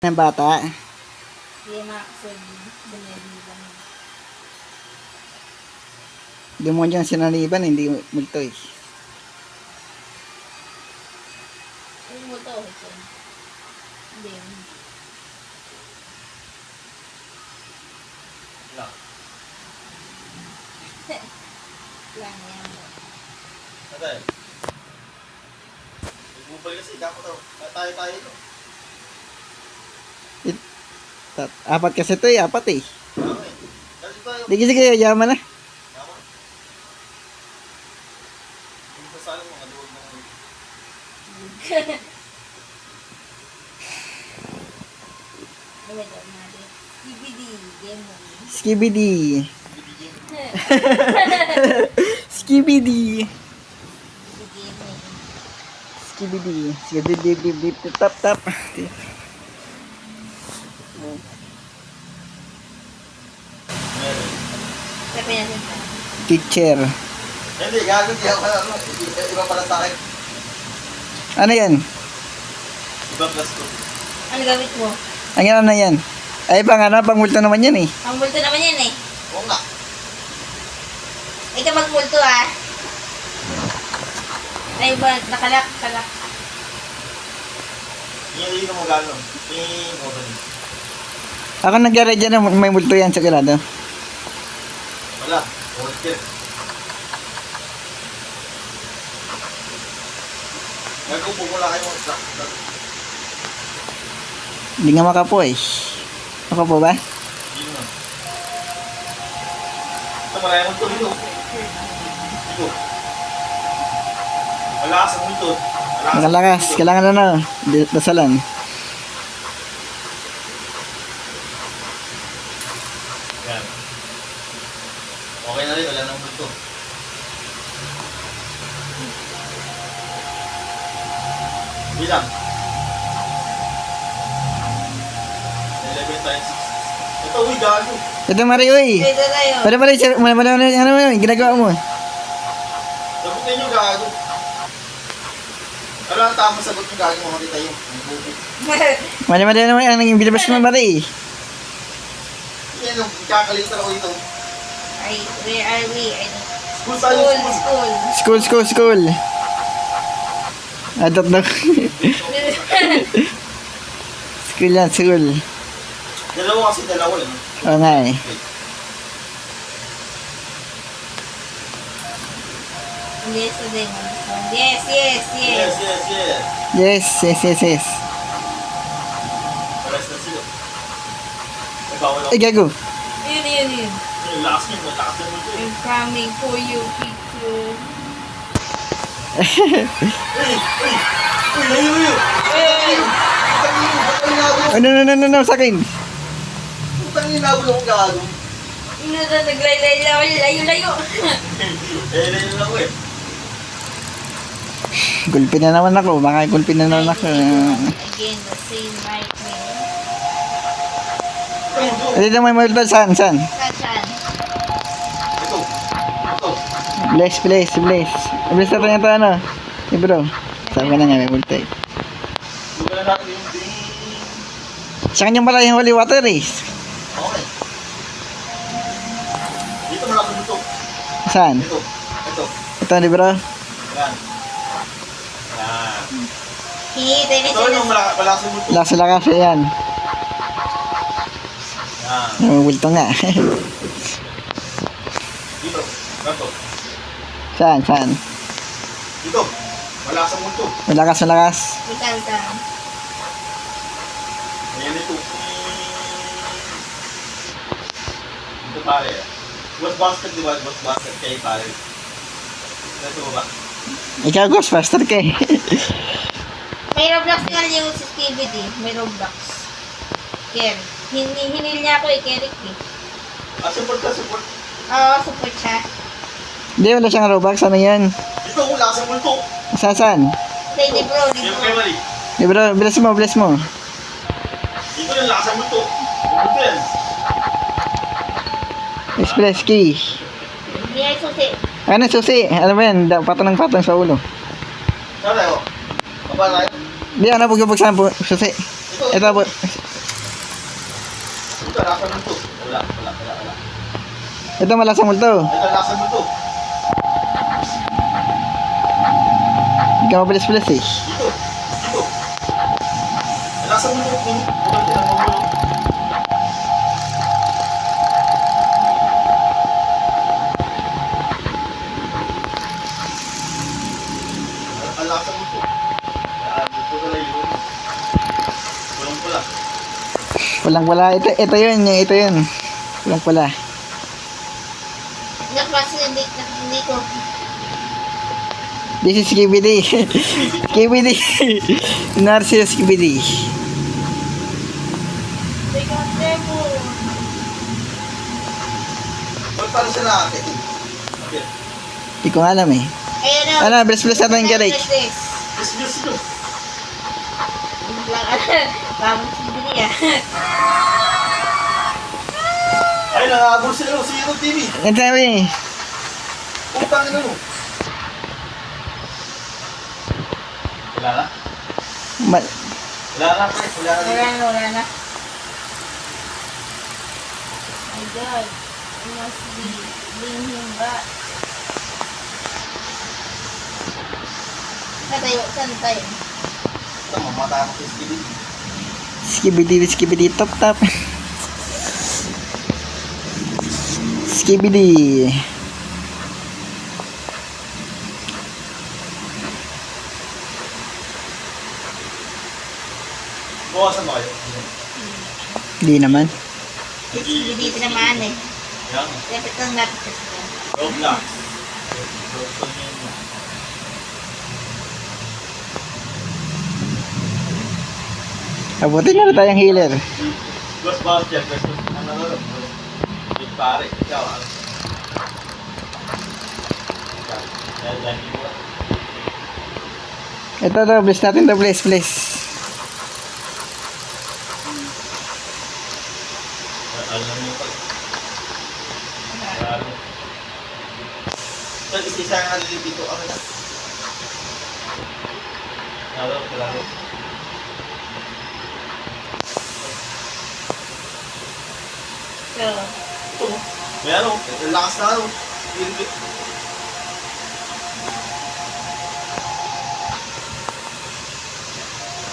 Ng bata. Demonyo ang sinaniban, hindi multo eh. Yung multo, ito. Hindi. Lang yan. Atay. Bubal kasi, dapat to. Tayo ito. Apat kasi ito eh, apat eh. Okay. Dali tayo. Sige, yaman na. Tama. Yung kasalo mo, kaluwag na ngayon. Gawin natin. DVD, demo. Skibidi. Skibidi. Skibidi. Skibidi. Tap. Meron. Sabi natin pa. Teacher. Hindi, gagawin di ako. Iba pala sa akin. Ano yan? Ibang class ko. Ano gamit mo? Ang yan na yan. Ay, pang multo naman yan eh. Ang multo naman yan eh. Oo nga. Ikaw magmulto ah. Ay ba, nakalak. Hindi mo gano'n. Yung opening. Ako nag-ready dyan na may multo yan sa grado. Wala. Ulit yan. Nag-upo ko lang kayo. Hindi nga makapo eh. Makapo ba? Hindi naman. Ito, marami mo ito dito. Dito. Malakas ang ito. Makalakas. Kailangan na dasalan. Yan. Okay na rin. Wala nang multo. Bilang. 11 times 6. Ito, uy, gago. Ito Mari, uy. Pwede tayo. Ano ginagawa mo? Sagutin nyo, gago. Ano ang tamang sagot ng gago mo kita yun? Mali naman ang bilabas mo Mari. Yan, kakalita ako dito. Ay, where are we? Ay, School tayo, school. School. Adot na. School. Dalawa kasi, dalawa eh. Oo nga eh. Yes, today. Yes. Yes. Pares na sila. Nagbawal ako. Ay, gago. Yun. Yung last name, malakas na multo eh. I'm coming for you, picture. Ano, sa akin. Putang inabot akong gago. Naglayo. Layo lang ako eh. Gulpin na naman ako. Baka gulpin na naman ako. Again, the same nightmare. Dito may multo. Saan? Saan? Ito. Bless. Bless natin ito ano. Eh bro. Saan ka na nga may multo eh. Lugar na natin yung ding. Sa kanyang pala yung holy water eh. Okay. Dito malakas multo. Saan? Ito. Ito ni bro. Yan. Hinihintay na Ito siya. yung malakas multo. Lakas yan. Yan. May multo nga. Dito. Ganto. Saan? Dito. Malakas ang multo. Malakas. Ika. Ayan ito. Ito pare. What's basket diba? What's basket kay pare? Ito ba? Ikaw Ghostbuster ka eh. May Roblox nga yung si Skibidi. May Roblox. Ker. Hinil niya ako eh, Kerik eh. Support ka, support. Oo, support siya. Hindi, wala siyang Robux. Ano yan? Dito, malakas ang multo. Saan? Hindi bro. Yung kay Mali. Di bro, bless mo. Dito yung lakas ang multo. Multo yan. Express key. Hindi ay susi. Ano susi? Ano ba yan? Patong sa ulo. Saan tayo? Baba tayo. Di, ano, bugabag saan po? Susi. Ito po. Wala. Ito malasang multo. Ito, laksan mo to. Hindi ka mapilis-pilis eh. Dito. Laksan mo to. Huwag ka magulo. Laksan mo to. Dito na lang yun. Walang-wala. Walang wala. Ito yun. Walang wala. Naklase hindi ko. This is KBD. KBD. Narcissus KBD. Teka, demo. Ba't parang siya nakakit? Okay. Hindi ko alam eh. Ayun o. Ano, bless natin yung garage. Yes. Bagong sibili ah. Ay, nangahabol sila. Zero TV. Ang sabi. Utang na mo. Wala na? Wala na, pre. Wala na. Wala na. My God. I must bring him back. Saan tayo? Ito, mamata ako sa Skibidi top. Skibidi. Bukasan mo kayo. Hindi naman. Dito naman eh. Yan. Dapat lang natin kasi. Roblox. Abutin na tayong healer. Ghostbuster versus ano. Yung pare. Ikaw. Ito, bless natin to, bless. Alam mo pa. So, isa nga natin dito. Ano na? Lalo. So, Ito. May ano. Lakas na ano.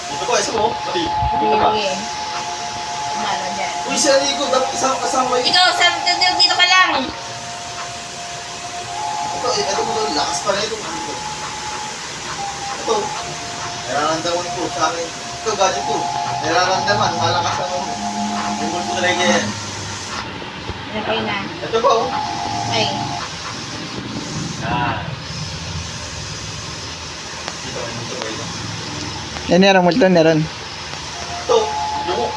Ito ko, isa mo. Mali. Dito ka. sige. Kumala dyan. Uy, siya ligo. Kasama yun. Ikaw, dito ka lang. Ito mo doon. Lakas pa na ito. Ito. Nararamdaman ko sa akin. Ito, gadget ko. Nararamdaman. Malakas na ako. Yung multo na lang yan. Okay na. Ito ba, oh? Ay. Yan. Dito, ito. Yan yung multo, meron. Ito, yung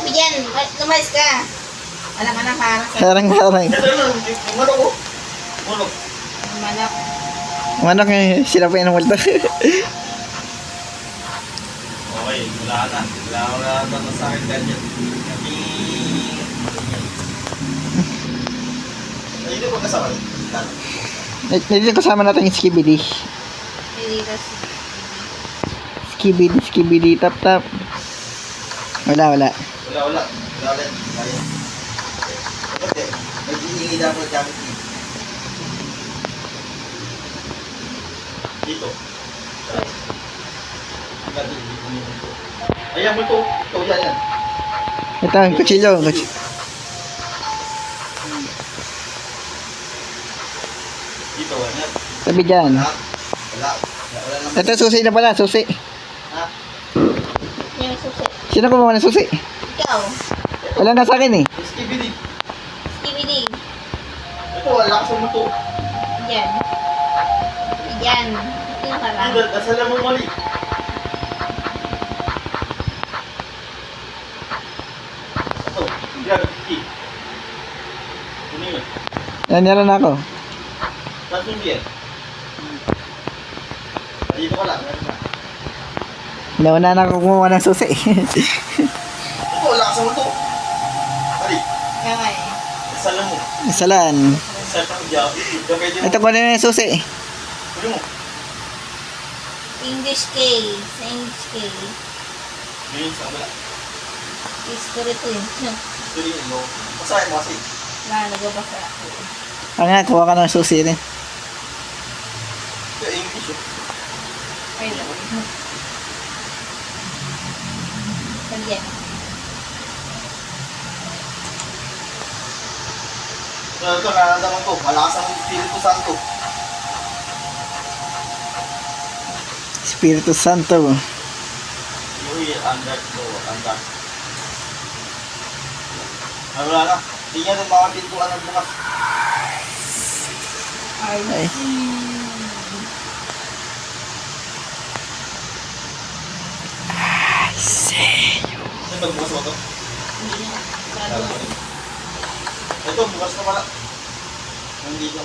Bigyan, lumalis ka. Alam ka na parang sa Harang. ito yung manok ko. Manok. manok. Manok eh, sila pa yung multo. Okay, wala na. Wala na sa akin ganyan. Kami... Ay, hindi ko kasama. Dito kasama natin yung Skibidi. Dito Skibidi top. Wala. Wala ulit. Kaya. Okay. Nag-iingi dapat gamit dito. Dito. Ayan mo ito. Ito yan. Ito, yung kutsilyo. Dito, yan. Sabi dyan. Wala naman. Ito, susi na pala, susi. Ha? yung susi. Sino kumuha ng susi? Ikaw. Wala na sa akin eh. Skibidi. DVD. Ito, wala ka sa muto. Yan. Yan. Ito ka lang. Dasala mo mali. Ito, gravity. Ano yun? Yan, meron na ako. Tapos yung beer. Dito ka lang. Meron na. Nauna na ako kumuha ng susi. Ito, wala ka sa muto. Mali. Kaya nga eh. Dasala mo. Salan. Dasala mo diyan. Pwede mo. Ito ko na yung susi. Pwede mo. English K. Sa English K. Yun sa kabila. Is ko rin ito yun. Tuloy mo. Masahin mo kasi. Nagabasa ako. Ang nga, kuha ka ng susi rin. Kaya English oh. Ay, lang. Kanya. Ito, nararamdaman ko. Malakas ang Espiritu Santo. Espiritu Santo. You will under ko. Under. Wala na. Hindi niya ng mga pintuan ng bukas. Ay. Ay. Ano magbukas mo ito? Hindi na. Bago. Ito, bukas na pala. Nandito.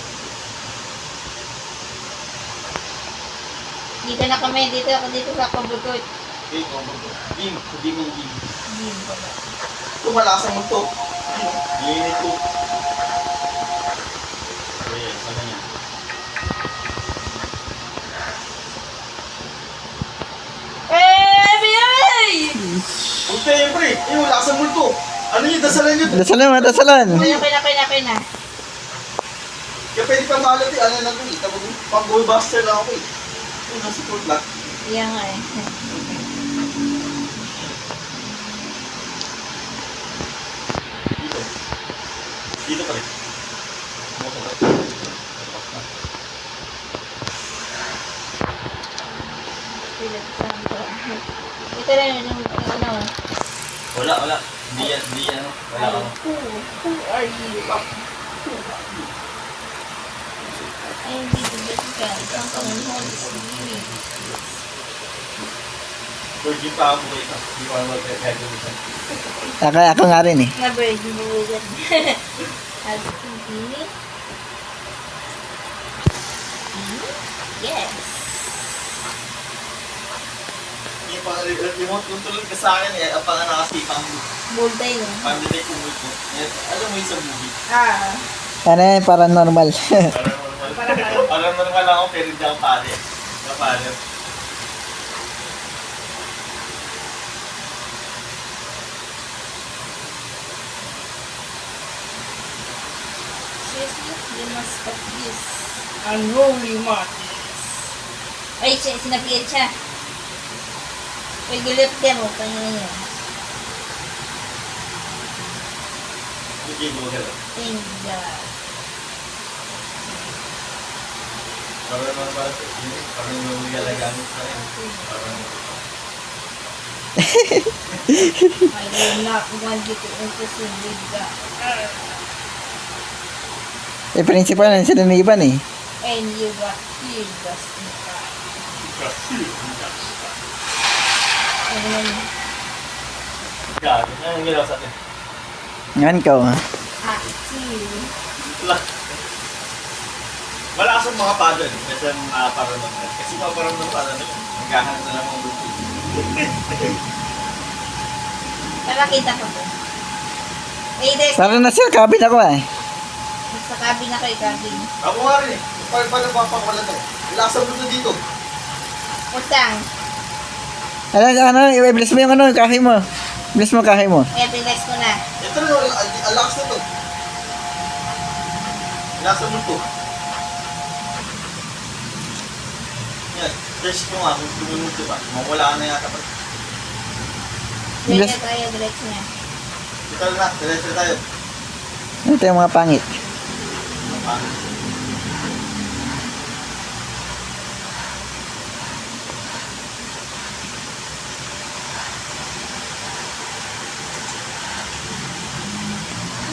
Dito na kami. Dito ako dito sa Kabutot. Okay, kombo. Game. Game yung game. Hindi ba ba? Ito, malakas ang ito. Init ko. Okay, sana yan. Huwag siyempre. Malakas ang multo. Ano yun? Dasalan yun. Dasalan mo, dasalan. Okay na. Kaya pwede pa mahalat eh. Ano lang ito eh. Pang-bullbuster lang ako eh. Ito, nasa support lang. Yan nga eh. Dito. Dito pa rin. Ito na yun yung ano. Wala. Hindi yan. Wala ka. Who are you? Ay, hindi ko ba ka? Ang Holy Spirit. Virgin pa ako kayo. Hindi ko alam mag-repeg ko isa. Ako nga rin eh. Na virgin mo yan. As hindi. Yes. Yung pang-remote control ka sa akin eh. Ang pang-nakasipang Multay no? pang-detect ko mo. Alam mo yung sa movie. Ano yan, paranormal. Parang normal lang ako pero hindi ako pare. Kapare. Seriously, you must stop this. Unholy madness. Ay, sinabihan siya. Ay, gilip din mo. Kanya niya. Hindi mo gala. Thank God. Parang naman ba? Parang naman galagamit na rin. Parang I will not want you to intercede with God. Eh, principal na sila ng iban eh. And you got healed just in time. Ano yun? gago. Ano yung galaw sa atin? Ngayon ka ha. Wala. Malakas ang mga paddle. Kasi ang paranormal. Kasi mga paranormal paddle. Naghahanap na lang ang bulto. Nakakita ko to. Eh, there's Tara na sir, cabin ako eh. sa cabin na kayo, cabin. Ako nga rin eh. Paano mapapakawala to? Malakas ang bulto dito. Mustang. I-bless mo yung kahe mo. Bless mo kahe mo. Eh, relax ko na. Ito na, ang lakas na to. Malakas ang bulto. Yan. Fresh mo nga kung tumunog ba. Mawala ka na yata pa. Diyan Yes. na tayo, relax na. Ito na, diretso na tayo. Ito yung mga pangit.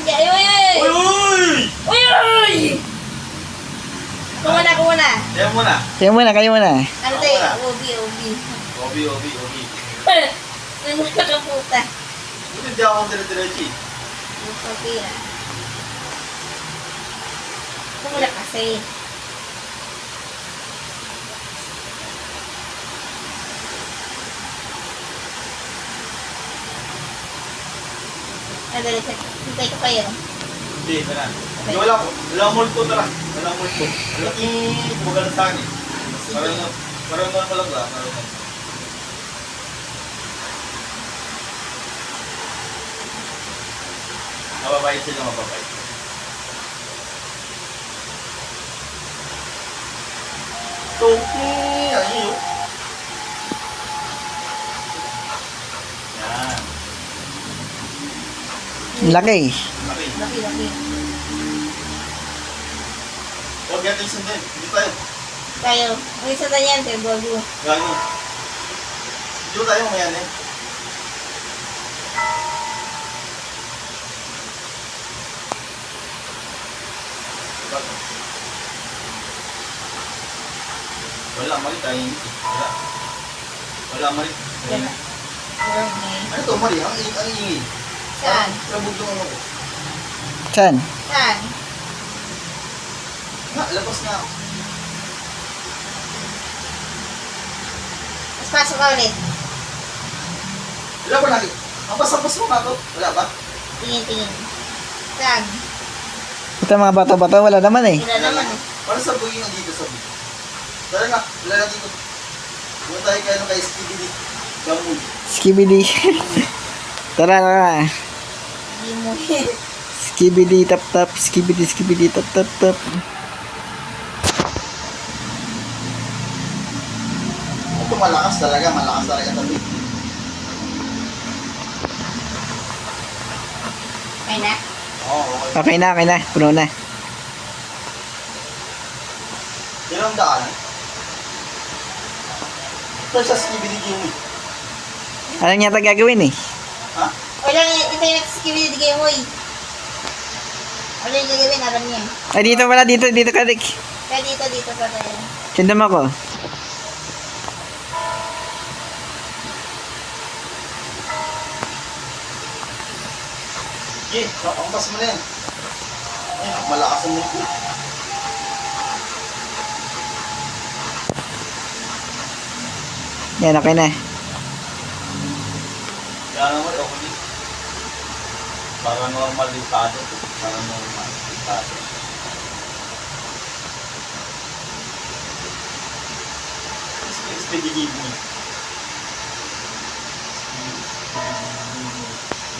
Hindi, ay, ay, ay! Uy! Uy! Uy, uy! Kumuna. Kaya mo na. Kayo muna. Ano tayo? Obi. Obi. Ano ka puta? Buti hindi ako dire-diretso eh. Okay na. Kumuna kasi. Dali, hintay ko kayo. Hindi, ito na. Hindi, wala multo tara. Wala multo. Laking bugal sa akin eh. Parang normal lang. Mababait sila, mababait. Toki! Ano yun? Yan. Laki. Laki. Laki. Huwag natin sundin. Hindi tayo. Tayo. May isa na yan, tayo bago. Gago. Dito tayo mayan eh. Wala, mali tayo. Wala. Wala, mali. Yan na. Okay. Ano to, mali? Ang ingay. Saan? Labog yung ano ko. Saan? Saan? Nga, labas nga. Mas pasok ka ulit. Wala ba lagi? Ang pasabas mo nga to. Wala ba? Tingin. Saan? Ito mga bato-bato, wala naman eh. Wala naman eh. Para sa buhay yung dito sa buhay. Tara nga, wala na dito. Buwan tayo kayo kay Skibidi. Gamoy. Skibidi. Tara. Hindi mo yun. Skibidi tap tap. Skibidi tap tap tap. Ito malakas talaga tabi. Ay na. Oo, okay. Okay na. Puno na. Yan ang daan. Ito sa Skibidi Gamoy. Ano niya ito gagawin eh? Ha? Wala ito yung nagsikiwid game mo eh. Wala yung gagawin, alam niya. Ay, dito pala. Dito ka, Rick. Kaya dito pa tayo. Sundam ako. Sige, ang mo na yan. Ayun, malakas ang nito. Yan, okay na. Yan naman, okay. Para normal limitado. Para normal limitado. Skibidi Gamoy.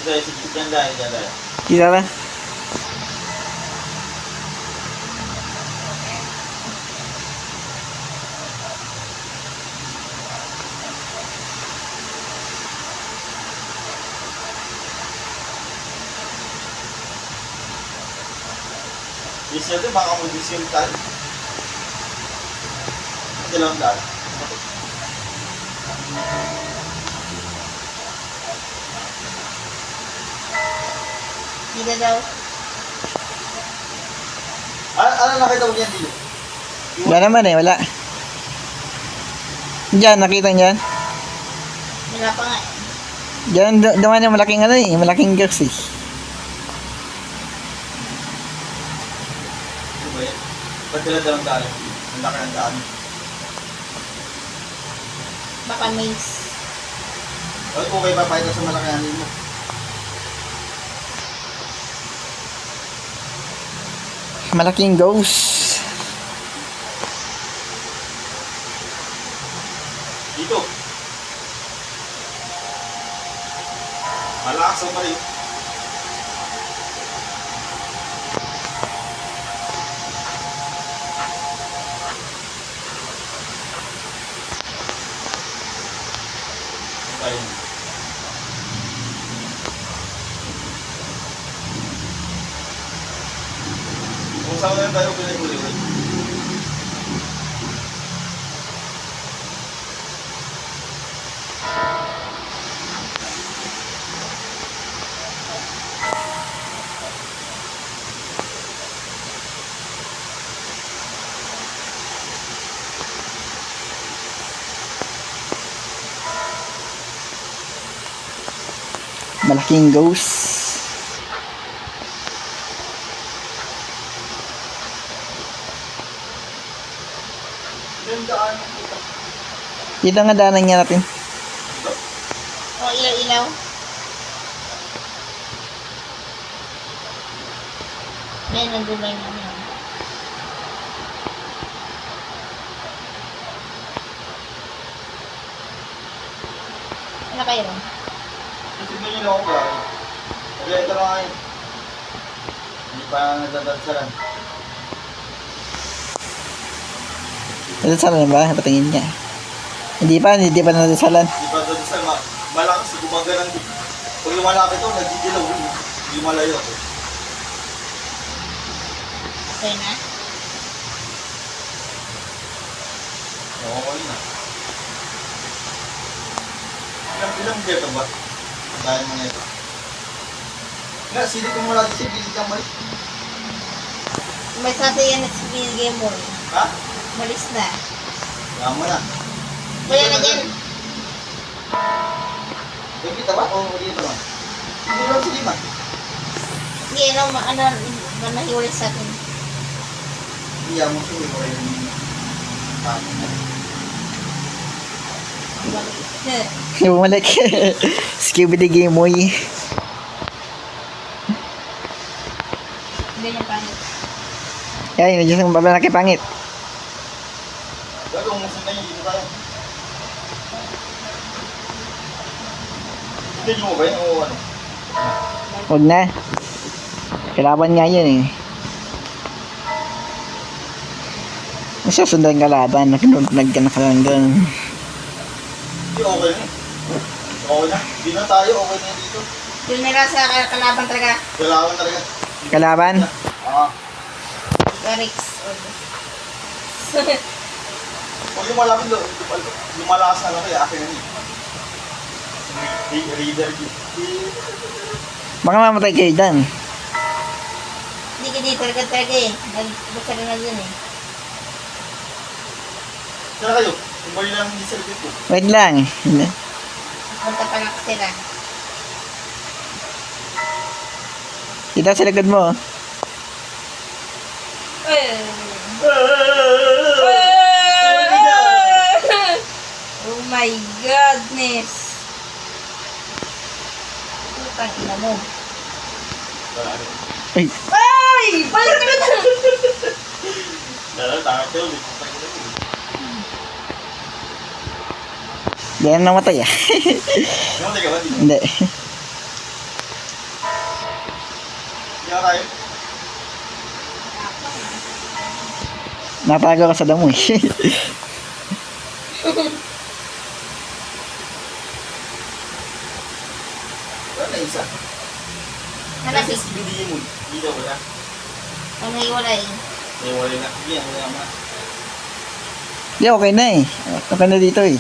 Dyan tayo. Kita ba? Yes, yun, baka mag-discount tayo. Dalawang daan. Dito daw. Ano nakita mo dyan dito? Wala naman eh, wala. Diyan, nakita niyan. Wala pa nga eh. Diyan, duman yung malaking ano eh, malaking girls eh. Ano ba yan? Ba't dalawang daan? Ang laki ng daan. Baka maze. Okay ba pa ito sa malakayanin mo? Malaking ghost. Dito. Malakas ang mali. Ayun. Kung saan na tayo pinag-ulit. Malaking ghost. Yung daan ito. Dito nga daanan niya natin. O, ilaw-ilaw. Yan, nandun na yung ano. Ano kayo ron? Sige nyo lang ako ba? Kaya ito na ngayon. pa nadadagsalan. Nadasalan na ba? Patingin niya. Hindi pa nadasalan. Di ba dadasal, malakas, gumagalan din. Pag lumalapit ito, nagdidilaw din. Hindi malayo ako. Okay na? Oo, na. Ilang beto ba? Dahil mo na ito. Nga, silip ko mula dito, bilis ka mali. May sasayan na binigay mo. Ha? Malis na. Kaya mo na. Wala na dyan. Yung kita ba? O dito lang? Hindi lang silima. Hindi, manahiwalay sa akin. Iya mo siya, wala yung tapon na. Bumalik. Skibidi Game Boy. Ganyan pangit. Yan, yun yung babalaki pangit. Gagawin mo sila yung dito tayo. Hindi mo ba yun o ano? Huwag na. Kalaban nga yun eh. Nasusundan ka laban. Nagkanag ka na lang doon. Hindi, okay na. Okay na. Hindi na tayo, okay na dito. Yun nila sa kalaban talaga. Kailangan talaga. Kalaban? Garix. Pag lumalapit, lumalakas na lang kaya akin na niya. Reader yun. Baka mamatay kayo dyan. Hindi ka dito talaga eh. Basta na yun eh. Saan kayo? Kung ba yun lang hindi sa likod ko? Wait lang. Punta pa lang sila. Kita sa likod mo. Oh my goodness. Putang ina mo. Ay, Ay! Balik ka na! Dala, takot kayo. di na namatay ah. Namatay ka ba? Hindi. Hindi ka tayo. Natago ka sa damo eh. Wala na isa. Hanapin. Kasi binigyan mo. Hindi daw wala. Ang hiwalay. Eh, wala na. Hindi, wala na. Di, okay na eh. Okay na dito eh.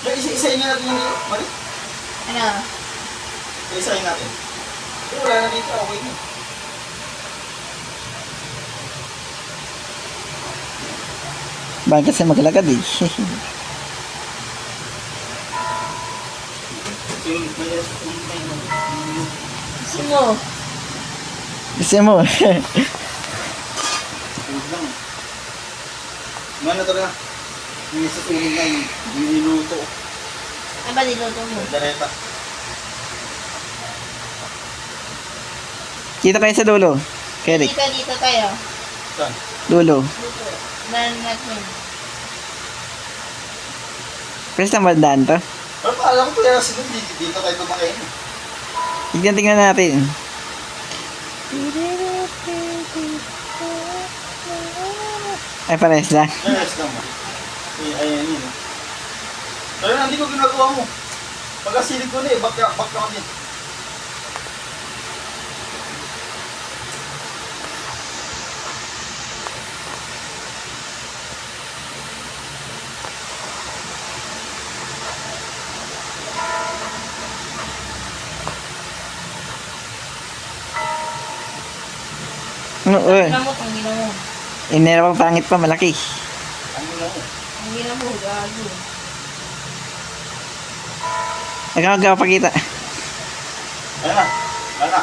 Yung isa-isayin na natin yung Mari. Ano? Isa-isayin natin. Eh, wala na dito. Okay na. Bakit kasi maglakad eh. Sunod na yan. Sunod na yan. Gusto mo? Gusto mo. Sunod lang. Ano talaga? Yung isa sunod na yung niluto. Ano ba niluto mo? Dareta. Kita kayo sa dulo. Kerik. Dito tayo. Saan? Dulo. Dito. Meron natin. Pwede na bandaan to. Pero paalam ko kaya sunod dito tayo kumakain. Tingnan natin. Ay, pares lang. Yes lang mo. Ayan yun. Pero hindi ko ginagawa mo. Pagkasilid ko na eh, back ka din. Ano, eh. Ginamot ang ginamot. Inera pang pangit pa, malaki. Ano na mo? Ang ginamot, gago. Nagkakapakita. Ayan na. Ayan na.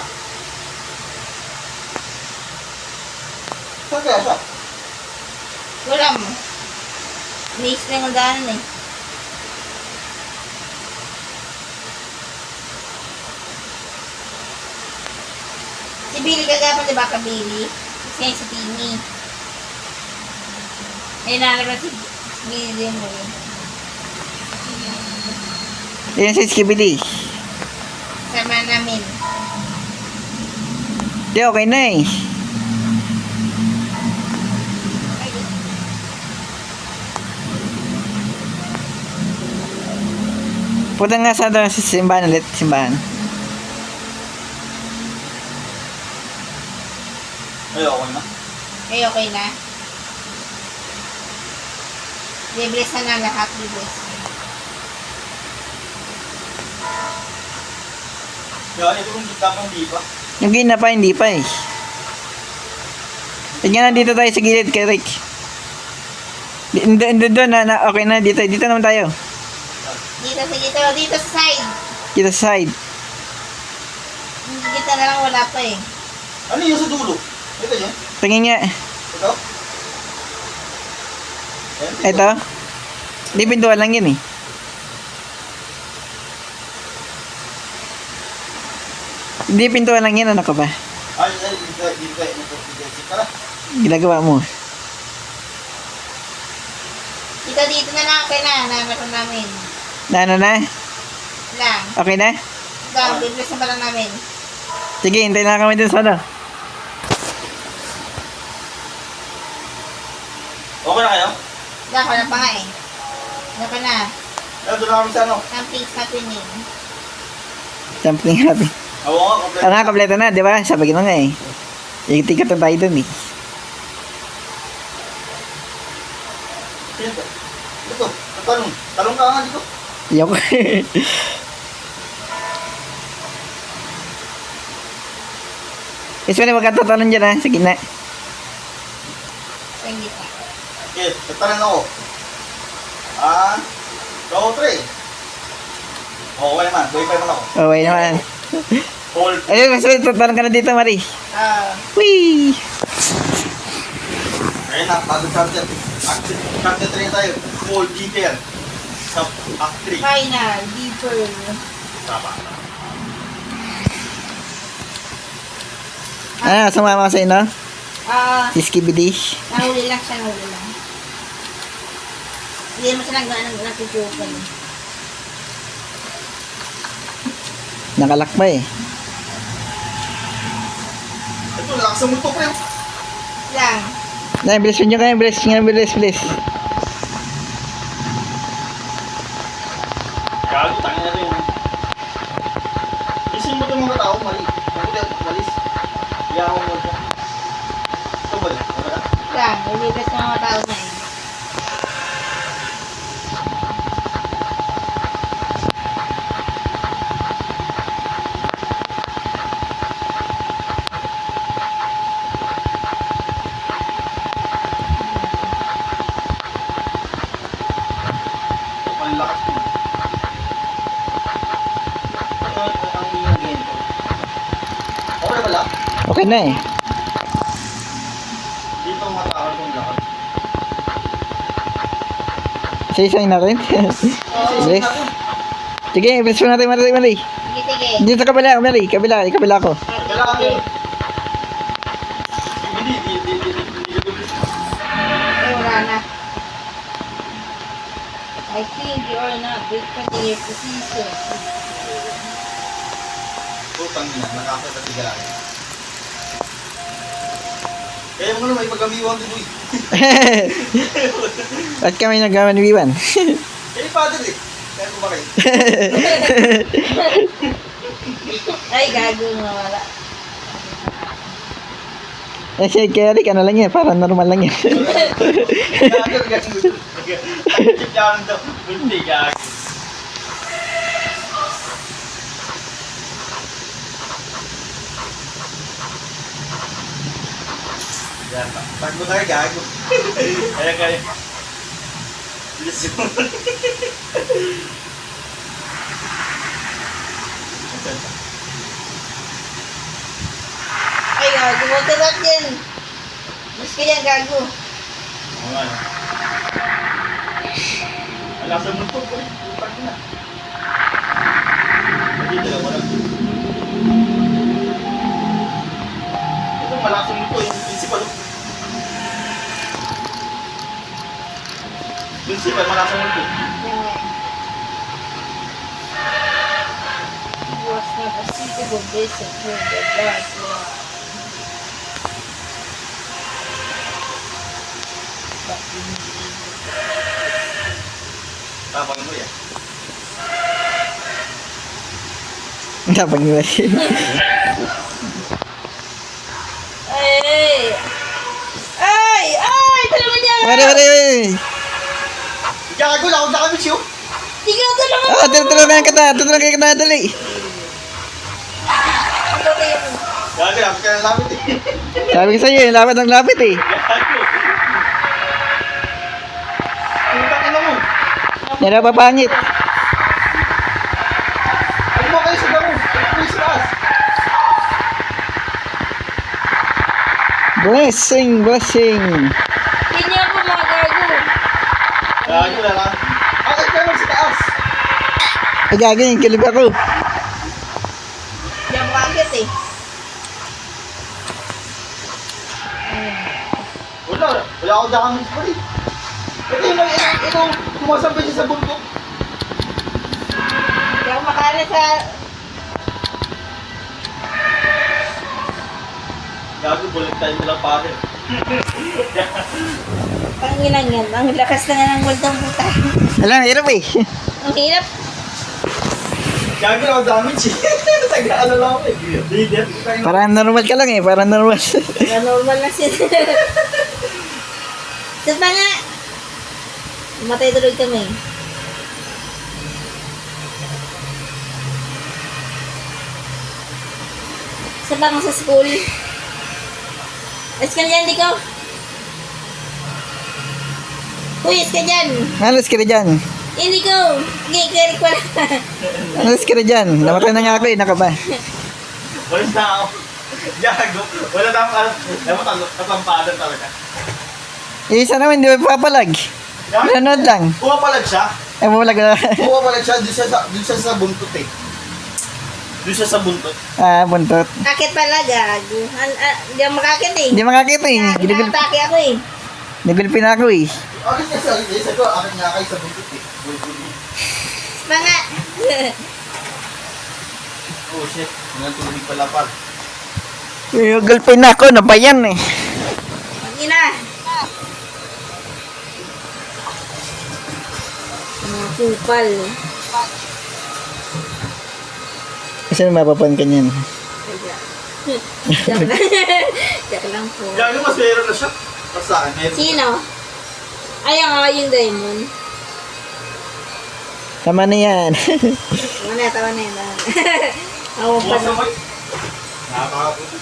Saan kaya siya? Wala mo. Niis na yung daanan eh. Si Billy kagapan, di ba ka Billy? Kasi si Timmy. Ay, nalagyan si Billy mo eh. Ayan si Skibidi. Sama namin. Di, okay na eh. Punta nga sa doon sa simbahan ulit, simbahan. Ay, okay na. Ay, okay na. Libles na lang lahat, libles. Kaya ito kung kita pang di pa. Yung gina pa, hindi pa eh. Tignan na dito tayo sa gilid kay Rick. Doon na, okay na, dito naman tayo. Dito sa side. Dito sa side. Dito na lang, wala pa eh. Ano yung sa dulo? Ito yun? Tingin nga. Ito? Ayan, Ito. Di pintuan lang yun eh. Hindi pintuan lang yan, ano ka ba? Ay, dito kayo. Tara. Ginagawa mo. Dito na lang, okay na. Nahanap namin. Ano na? Lang. Okay na? Ikaw, libles na pa lang namin. Sige, hintayin na kami dun sa ano. Okay na kayo? Lang, wala pa nga eh. Wala pa na. Doon na kami sa ano? Something's happening. Sampling happy. Oo nga, kompleto. Nga, kompleto na, di ba? Sabi ko na nga eh. Ikot-ikot na tayo dun eh. Ito, talong. Talong ka nga dito. Yok. Isma na magkatatanong dyan ha, sa gina. So, hindi pa. Okay, tatanong ako. 2, 3. Okay naman, buhay pa naman ako. Okay naman. Hold. Ayun, mas tatanong ka na dito, Marie. Whee! Ayun na, bago chapter. Chapter 3 tayo. Hold deeper. Sa act 3. Final, deeper. Tama. Ah, sumama ka sa ino? Si Skibidi. Nahuli lang siya, nahuli lang. Hindi naman siya nagtutukan. Nakalakba eh. Ito, lakas sa multo pre. Lang. Na, bilis nyo kayo, bilis. Gago, tangin na rin. Isin mo itong mga tao, mali. Mabuti ako, malis. Iyaw mo ito. Ito ba? Wala? Lang, niligas ng mga tao na eh. Ito pa yung lakas ko. Ang ingay ganito. Okay na pala? Okay na eh. Dito ang mga tao itong lakas. Isa-isay na rin. Bilis. Sige, bilis mo natin, Marie. Sige. Dito sa kabila, Marie. Kabila ko. Kailangan kami. Hindi. Ay, wala na. I think you are not good for your position. Putang ina, nakakita si Galaki. Kaya mo na may pag-amiwan ko boy. At kami nagawa ni Wiwan. Eh, father eh. Kaya ko ba kayo? Ay, gago nga wala. Eh, si Kerry, ano lang yan. Parang normal lang yan. Gago, gago. Chip down daw. Bunti, gago. Yan pa. Takbo tayo, gago. Kaya. Bilis yun. Ay, gago. Huwag ka ba't yan? Mas kaya gago. Oo nga, no? Wala sa multo ko eh. Putang ina. Hindi dalawa lang. Ito malakas ang multo yung principal. Principal, malakas ang multo. Was not a suitable basic for the glass law. Tapang mo yan. Tapag nila. Ay! Ay! Ay! Tulungan niya! Pare. Gago lang ako sa kami siyo. Ikaw tulungan! Ah, tutulungan kita, dali. Ikaw tayo. Gago, lapit ka ng lapit eh. Sabi ko sa'yo, lapit ng lapit eh. Gago. Ang takina mo. Yan na papangit. Ano mo kayo sa damo? Please pass. Blessing. Hindi niya ako mga gago. Gago na lang. Akit ka lang sa taas. Ay, gagawin, kilib ako. Hindi ako makakit eh. Wala ako damage pa rin. Ito, sumasabay siya sa bundok. Hindi ako makalit sa... Gago, bulag tayo nila pare. Panginang yan. Ang lakas na nga ng waldang puta. Alam, hirap eh. Ang hirap. Gago na ako damage eh. Taga-ano lang ako eh. Leader. Parang normal ka lang eh, parang normal. Kaya normal na siya. Sa pa nga. Matay tuloy kami. Sa pa nga sa school. Alis ka dyan, di ko. Uy, alis ka dyan. Alas ka na dyan. Hindi ko. Okay, cleric wala. Alas ka na dyan. Namatay na nga ako eh, nakaba. Walis na ako. Gago. Wala na ako. Dapat natampadan talaga. Isa naman, di ba papalag? Nanonood lang. Pumapalag siya. Ay, papalag na. Pumapalag siya. Doon siya sa buntot eh. Doon siya sa buntot. Ah, buntot. Akit pala, gago. Hindi ako makakit eh. Hindi makakita eh. Nakatake ako eh. Nagulpin ako eh. Akit ka sa isa ko. Akit nga kayo sa buntot eh. Mga. Oh shit. Mga tuloy pala pa. Gulpin ako, nabayan eh. Ina. Mga kupal. Kasi mapapan ka niyan. Joke lang po. Gago, mas meron na siya. Mas sa akin. Meron. Sino? Ay, yung diamond. Tama na yan. Tawa na yun. Awan pa Bukas na. naman. Nakakaputi.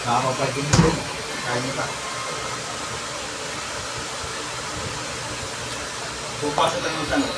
Nakakapatin mo. Kaya niyo pa. Pupasok lang yung tanong.